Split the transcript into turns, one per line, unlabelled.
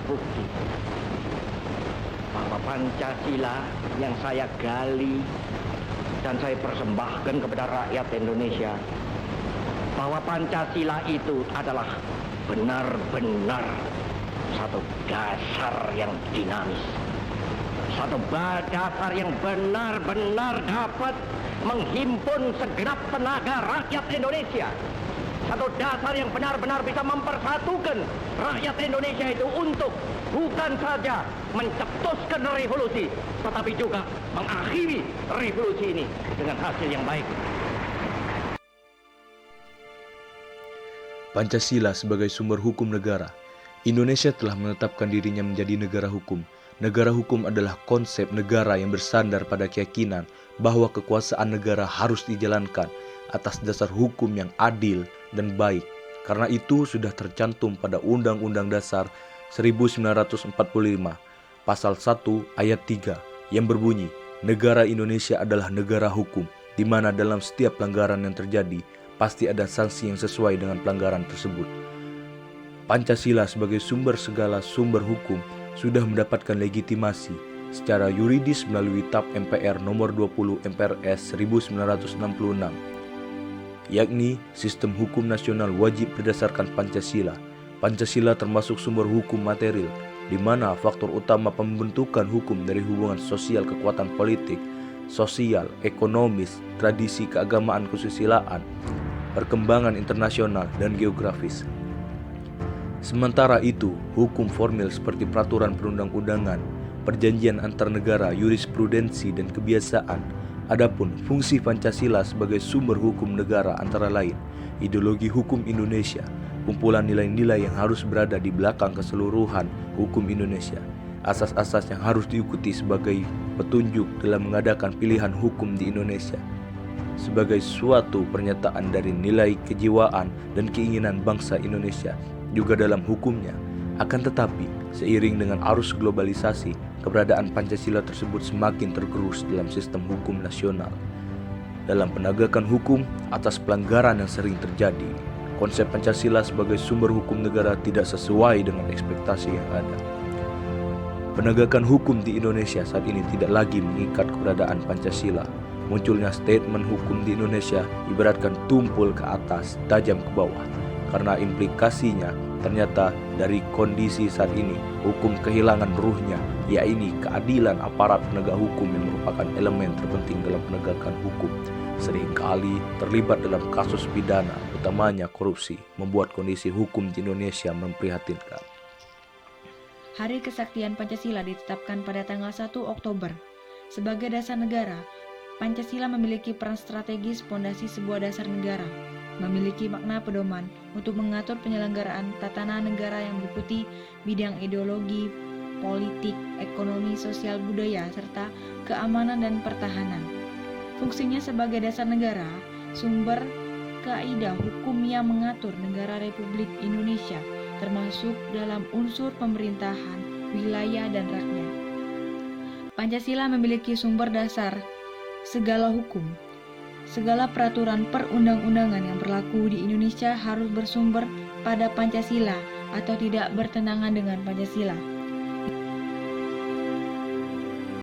terbukti bahwa Pancasila yang saya gali dan saya persembahkan kepada rakyat Indonesia, bahwa Pancasila itu adalah benar-benar satu dasar yang dinamis, satu dasar yang benar-benar dapat menghimpun segenap tenaga rakyat Indonesia, satu dasar yang benar-benar bisa mempersatukan rakyat Indonesia itu untuk bukan saja mencetuskan revolusi, tetapi juga mengakhiri revolusi ini dengan hasil yang baik.
Pancasila sebagai sumber hukum negara. Indonesia telah menetapkan dirinya menjadi negara hukum. Negara hukum adalah konsep negara yang bersandar pada keyakinan bahwa kekuasaan negara harus dijalankan atas dasar hukum yang adil dan baik. Karena itu sudah tercantum pada Undang-Undang Dasar 1945, Pasal 1 Ayat 3 yang berbunyi, negara Indonesia adalah negara hukum, di mana dalam setiap pelanggaran yang terjadi, pasti ada sanksi yang sesuai dengan pelanggaran tersebut. Pancasila sebagai sumber segala sumber hukum sudah mendapatkan legitimasi secara yuridis melalui TAP MPR nomor 20 MPRS 1966, yakni sistem hukum nasional wajib berdasarkan Pancasila. Pancasila termasuk sumber hukum material, di mana faktor utama pembentukan hukum dari hubungan sosial kekuatan politik, sosial, ekonomis, tradisi keagamaan kesusilaan, perkembangan internasional, dan geografis. Sementara itu, hukum formil seperti peraturan perundang-undangan, perjanjian antar negara, jurisprudensi, dan kebiasaan. Adapun fungsi Pancasila sebagai sumber hukum negara antara lain, ideologi hukum Indonesia, kumpulan nilai-nilai yang harus berada di belakang keseluruhan hukum Indonesia, asas-asas yang harus diikuti sebagai petunjuk dalam mengadakan pilihan hukum di Indonesia, sebagai suatu pernyataan dari nilai kejiwaan dan keinginan bangsa Indonesia juga dalam hukumnya. Akan tetapi, seiring dengan arus globalisasi, keberadaan Pancasila tersebut semakin tergerus dalam sistem hukum nasional. Dalam penegakan hukum atas pelanggaran yang sering terjadi, konsep Pancasila sebagai sumber hukum negara tidak sesuai dengan ekspektasi yang ada. Penegakan hukum di Indonesia saat ini tidak lagi mengikat keberadaan Pancasila. Munculnya statement hukum di Indonesia ibaratkan tumpul ke atas, tajam ke bawah. Karena implikasinya ternyata dari kondisi saat ini, hukum kehilangan ruhnya, yaitu keadilan aparat penegak hukum yang merupakan elemen terpenting dalam penegakan hukum. Seringkali terlibat dalam kasus pidana, utamanya korupsi, membuat kondisi hukum di Indonesia memprihatinkan.
Hari Kesaktian Pancasila ditetapkan pada tanggal 1 Oktober. Sebagai dasar negara, Pancasila memiliki peran strategis fondasi sebuah dasar negara, memiliki makna pedoman untuk mengatur penyelenggaraan tatanan negara yang meliputi bidang ideologi, politik, ekonomi, sosial, budaya, serta keamanan dan pertahanan. Fungsinya sebagai dasar negara, sumber kaidah hukum yang mengatur negara Republik Indonesia, termasuk dalam unsur pemerintahan, wilayah, dan rakyat. Pancasila memiliki sumber dasar segala hukum. Segala peraturan perundang-undangan yang berlaku di Indonesia harus bersumber pada Pancasila atau tidak bertentangan dengan Pancasila.